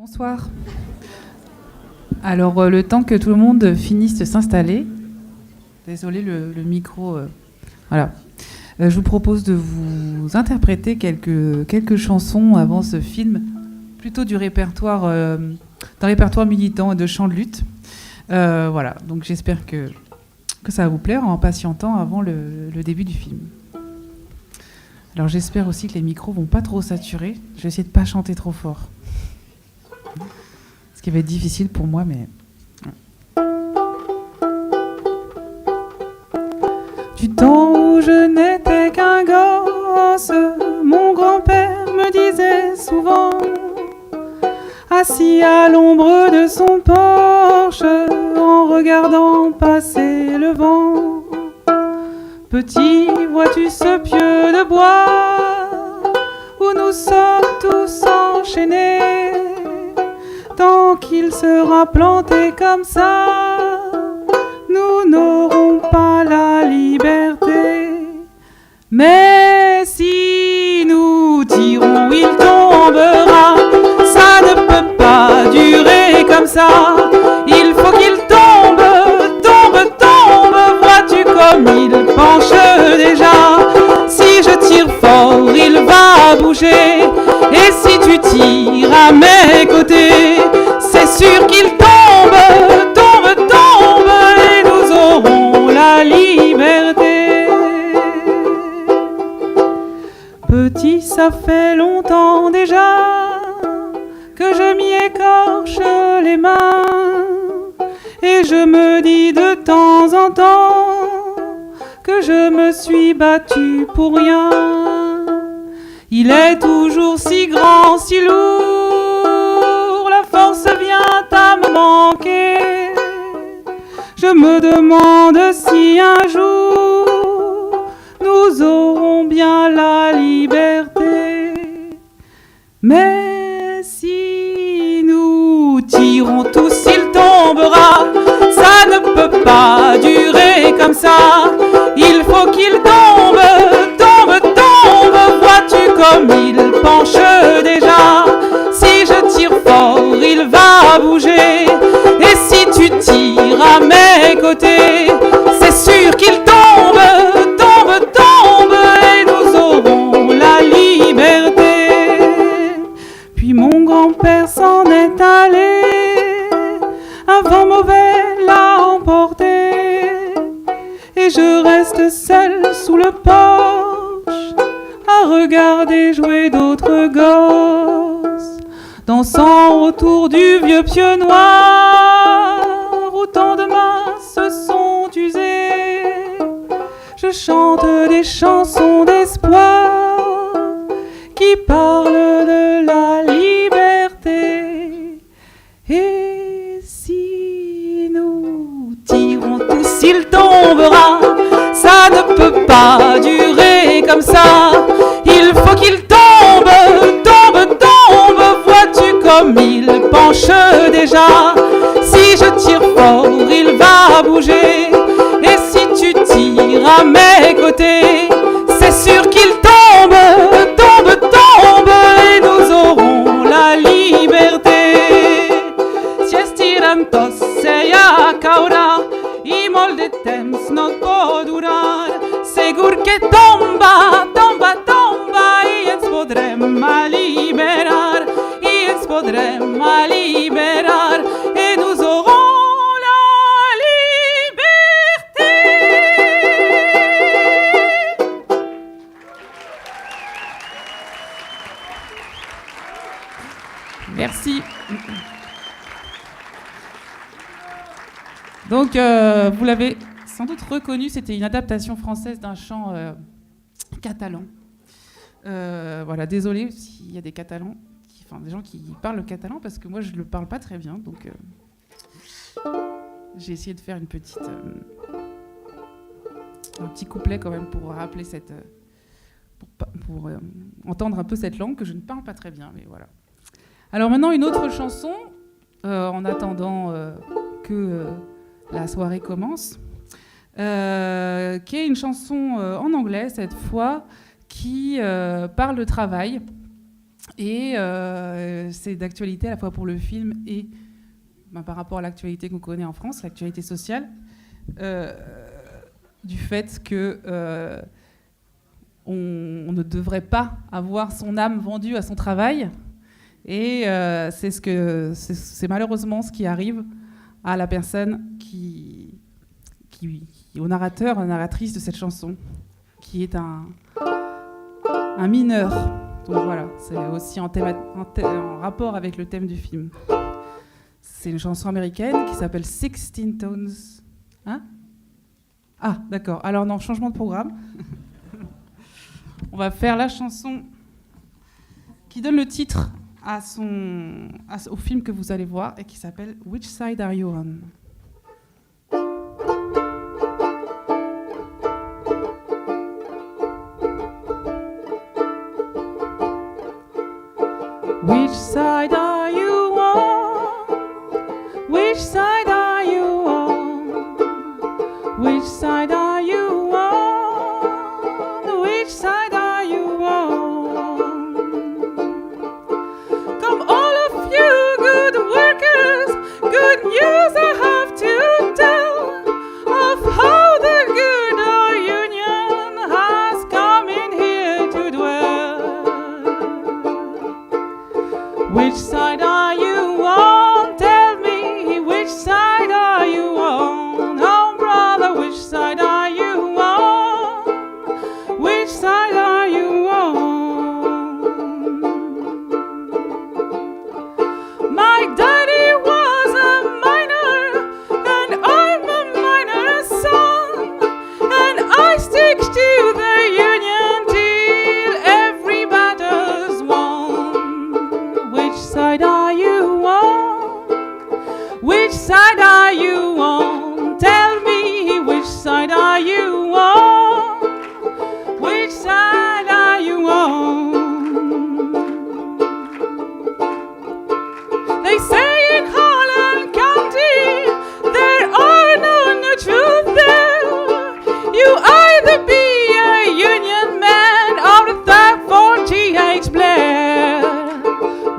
Bonsoir. Alors, le temps que tout le monde finisse de s'installer, désolé le micro, voilà. Je vous propose de vous interpréter quelques chansons avant ce film, plutôt du répertoire, d'un répertoire militant et de chants de lutte. Voilà, donc j'espère que ça va vous plaire en patientant avant le début du film. Alors j'espère aussi que les micros vont pas trop saturer. Je vais essayer de pas chanter trop fort. Ce qui va être difficile pour moi, mais... Du temps où je n'étais qu'un gosse, mon grand-père me disait souvent, assis à l'ombre de son porche, en regardant passer le vent. Petit, vois-tu ce pieu de bois où nous sommes tous enchaînés? Tant qu'il sera planté comme ça, nous n'aurons pas la liberté. Mais si nous tirons, il tombera. Ça ne peut pas durer comme ça. Il faut qu'il tombe, tombe, tombe. Vois-tu comme il penche déjà? Si je tire fort, il va bouger. Et si tu tires à mes côtés, c'est sûr qu'il tombe, tombe, tombe. Et nous aurons la liberté. Petit, ça fait longtemps déjà que je m'y écorche les mains. Et je me dis de temps en temps que je me suis battue pour rien. Il est toujours si grand, si lourd, la force vient à me manquer. Je me demande si un jour nous aurons bien la liberté. Mais si nous tirons tous, il tombera. Ça ne peut pas durer comme ça. Il faut qu'il tombe, tombe, tombe. Vois-tu comme il penche déjà? Si je tire fort, il va bouger. Et si tu tires à mes côtés, c'est sûr qu'il tombe, tombe, tombe. Et nous aurons la liberté. Puis mon grand-père s'en est allé, un vent mauvais l'a emporté. Et je reste seule sous le porche à regarder jouer d'autres gosses, dansant autour du vieux pieu noir où tant de mains se sont usées. Je chante des chansons d'espoir qui parlent de la liberté. Et si nous tirons tous, il tombera. Ça ne peut pas durer comme ça. Il faut qu'il tombe, tombe, tombe. Vois-tu comme il penche déjà? Si je tire fort, il va bouger. Et si tu tires à mes côtés, c'est sûr qu'il tombe, tombe, tombe. Et nous aurons la liberté. Si estiram tosseia caurà, i molt de temps no et pot durar. Segur que tomba, tomba, tomba, i ens podrem alliberar, i ens podrem alliberar, et nous aurons la liberté. Merci. Donc, vous l'avez sans doute reconnu, c'était une adaptation française d'un chant catalan. Voilà, désolé s'il y a des Catalans, des gens qui parlent le catalan, parce que moi je ne le parle pas très bien, donc j'ai essayé de faire un petit couplet quand même pour rappeler pour entendre un peu cette langue que je ne parle pas très bien, mais voilà. Alors maintenant une autre chanson, en attendant que la soirée commence, qui est une chanson en anglais cette fois, qui parle de travail. Et c'est d'actualité à la fois pour le film et par rapport à l'actualité qu'on connaît en France, l'actualité sociale, du fait que on ne devrait pas avoir son âme vendue à son travail. Et c'est malheureusement ce qui arrive à la personne au narrateur, à la narratrice de cette chanson, qui est un mineur. Donc voilà, c'est aussi en rapport avec le thème du film. C'est une chanson américaine qui s'appelle 16 Tones. Hein? Ah, d'accord. Alors non, changement de programme. On va faire la chanson qui donne le titre au film que vous allez voir et qui s'appelle Which Side Are You On? Which side are you on? Which side are you on? Which side are you on? Which side are you on? Come all of you good workers, good news I have to tell of how the good old union has come in here to dwell. Which side are you on? Tell me, which side are you on? Oh brother, which side are you on? Which side are you on? My daddy was a miner, and I'm a miner's son, and I stick to the union till every battle's won. Which side are you on? Which side are you on? Tell me, which side are you on? Which side are you on? They say in Holland County there are no truth there. You either be a union man or a thug for G.H. Blair.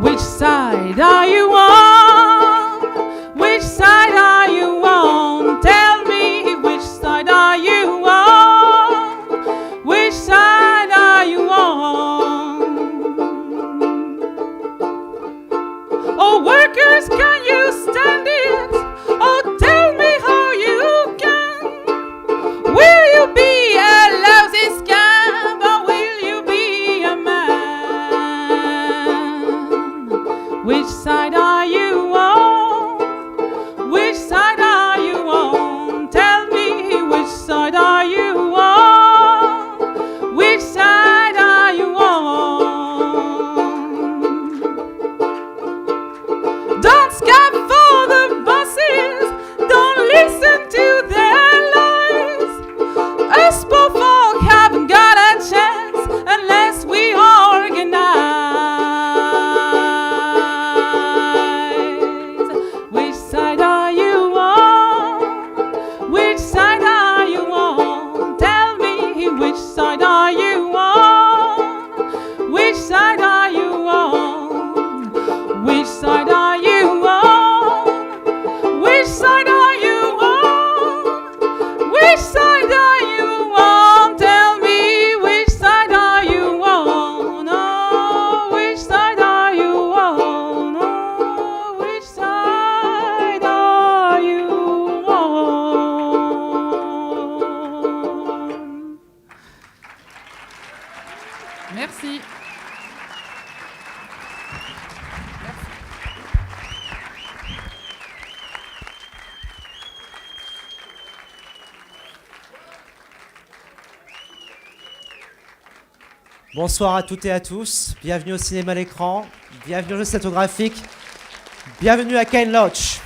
Which side are you on? Which side are you on? Tell me, which side are you on? Which side are you on? Oh, workers, can you stand it? Oh, tell me how you can. Will you be a lousy scamp or will you be a man? Which side are you on? Which side are you on? Tell me, which side are you on? Which side are you on? Don't scab for the bosses, don't listen to their lies. Us poor folk haven't got a chance unless we organize. Which side are you on? Which side are you on? Tell me, which side are you on? Which side are you on? Which side are you on? Which side are you on? Which side are you on? Tell me, which side are you on? Oh, which side are you on? Oh, which side are you on? Merci. Bonsoir à toutes et à tous, bienvenue au cinéma à l'écran, bienvenue au jeu cinématographique, bienvenue à Ken Loach.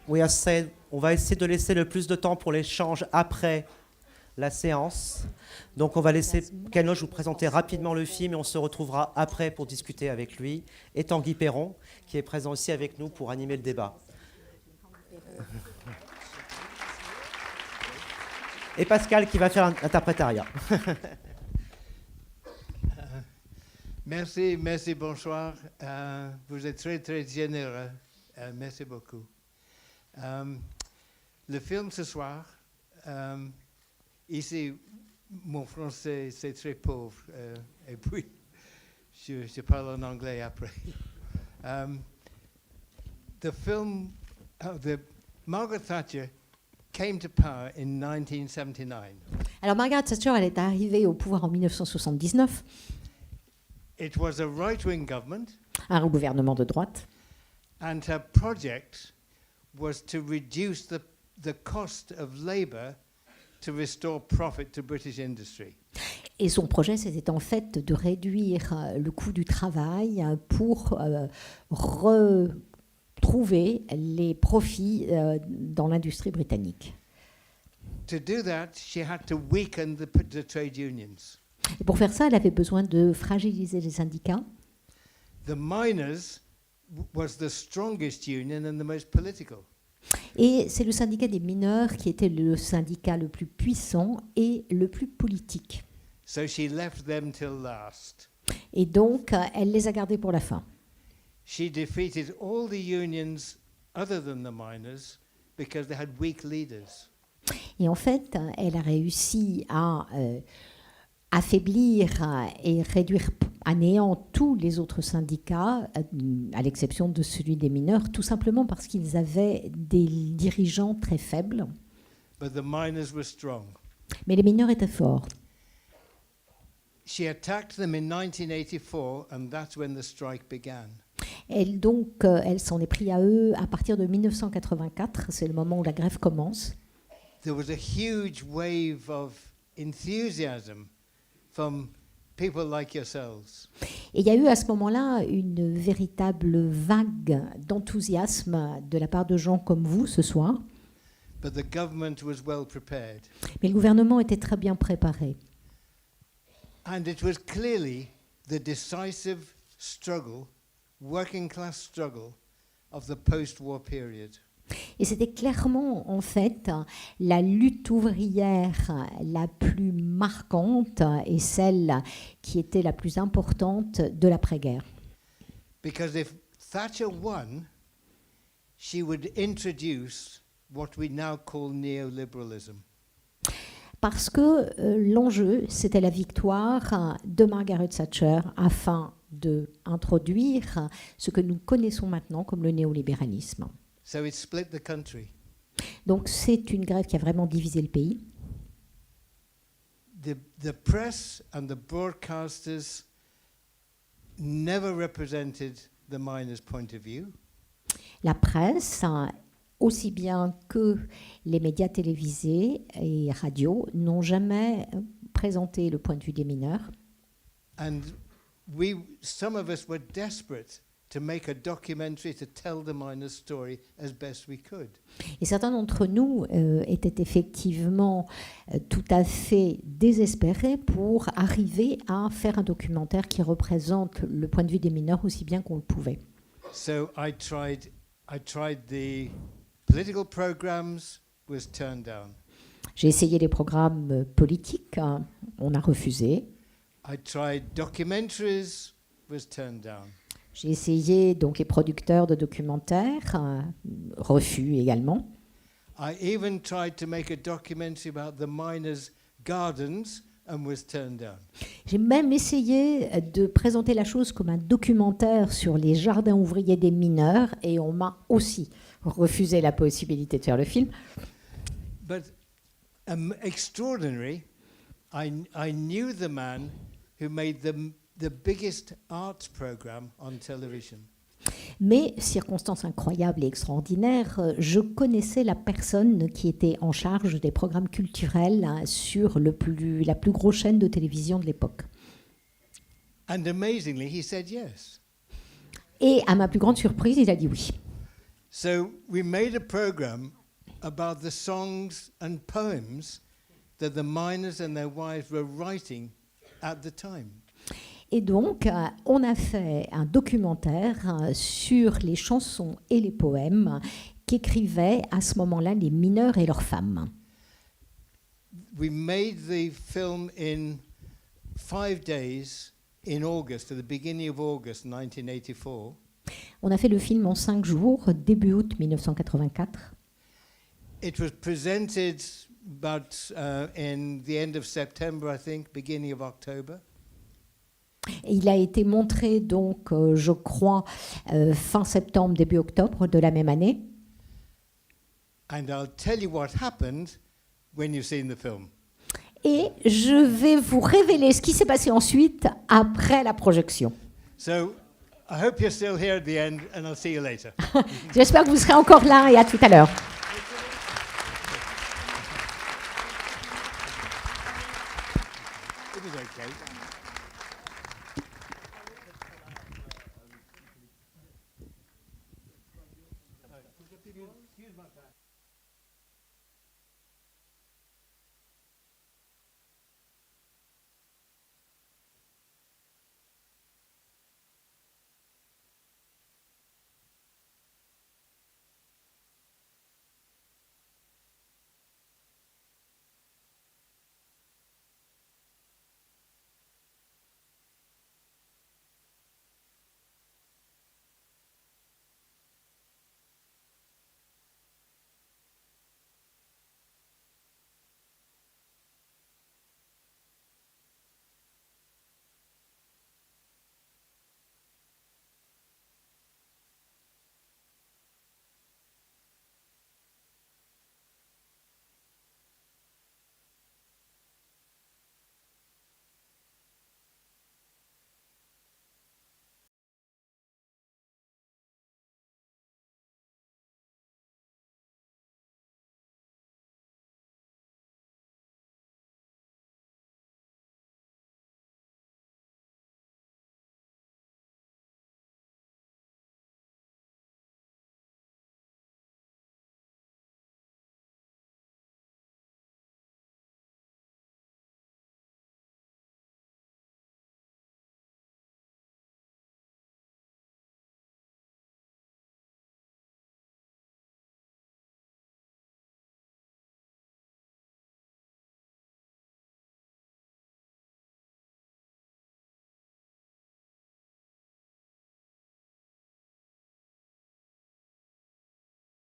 On va essayer de laisser le plus de temps pour l'échange après la séance. Donc on va laisser Ken Loach vous présenter rapidement le film et on se retrouvera après pour discuter avec lui. Et Tanguy Perron, qui est présent aussi avec nous pour animer le débat. Et Pascal qui va faire l'interprétariat. Merci, bonsoir. Vous êtes très, très généreux. Merci beaucoup. Le film ce soir, ici, mon français, c'est très pauvre. Et puis, je parle en anglais après. The film, Margaret Thatcher came to power in 1979. Alors Margaret Thatcher, elle est arrivée au pouvoir en 1979. It was a right-wing government. Un gouvernement de droite. And her project was to reduce the cost of labor to restore profit to British industry. Et son projet, c'était en fait de réduire le coût du travail pour retrouver les profits dans l'industrie britannique. To do that, she had to weaken the trade unions. Et pour faire ça, elle avait besoin de fragiliser les syndicats. The miners was the strongest union and the most political. Et c'est le syndicat des mineurs qui était le syndicat le plus puissant et le plus politique. So she left them till last. Et donc, elle les a gardés pour la fin. She defeated all the unions other than the miners because they had weak leaders. Et en fait, elle a réussi à affaiblir et réduire à néant tous les autres syndicats, à l'exception de celui des mineurs, tout simplement parce qu'ils avaient des dirigeants très faibles. But the miners were strong. Mais les mineurs étaient forts. She attacked them in 1984 and that's when the strike began. Elle s'en est pris à eux à partir de 1984, c'est le moment où la grève commence. There was a huge wave of enthusiasm from people like yourselves. Et il y a eu à ce moment-là une véritable vague d'enthousiasme de la part de gens comme vous ce soir. But the government was well prepared. Mais le gouvernement était très bien préparé. And it was clearly the decisive struggle, working class struggle of the post-war period. Et c'était clairement, en fait, la lutte ouvrière la plus marquante et celle qui était la plus importante de l'après-guerre. Because if Thatcher won, she would introduce what we now call neoliberalism. Parce que l'enjeu, c'était la victoire de Margaret Thatcher afin d'introduire ce que nous connaissons maintenant comme le néolibéralisme. So it split the country. Donc c'est une grève qui a vraiment divisé le pays. The press and the broadcasters never represented the miners' point of view. La presse, aussi bien que les médias télévisés et radios, n'ont jamais présenté le point de vue des mineurs. And some of us were desperate to make a documentary to tell the miners' story as best we could. Et certains d'entre nous étaient effectivement tout à fait désespérés pour arriver à faire un documentaire qui représente le point de vue des mineurs aussi bien qu'on le pouvait. So I tried the political programs, was turned down. J'ai essayé les programmes politiques, on a refusé. I tried documentaries, was turned down. J'ai essayé donc les producteurs de documentaires, refus également. I even tried to make a documentary about the miners' gardens and was turned down. J'ai même essayé de présenter la chose comme un documentaire sur les jardins ouvriers des mineurs et on m'a aussi refusé la possibilité de faire le film. But extraordinary, I knew the man who made the biggest arts program on television. Mais, circonstance incroyable et extraordinaire, je connaissais la personne qui était en charge des programmes culturels sur la plus grosse chaîne de télévision de l'époque. And amazingly, he said yes. Et à ma plus grande surprise, il a dit oui. So we made a program about the songs and poems that the miners and their wives were writing at the time. Et donc, on a fait un documentaire sur les chansons et les poèmes qu'écrivaient à ce moment-là les mineurs et leurs femmes. We made the film in 5 days in August, at the beginning of August 1984. On a fait le film en 5 jours, début août 1984. It was presented about in the end of September, I think, beginning of October. Et il a été montré, donc, je crois, fin septembre, début octobre de la même année. And I'll tell you what happened when you've seen the film. Et je vais vous révéler ce qui s'est passé ensuite, après la projection. So I hope you're still here at the end, and I'll see you later. J'espère que vous serez encore là et à tout à l'heure. It was okay. Excuse my back.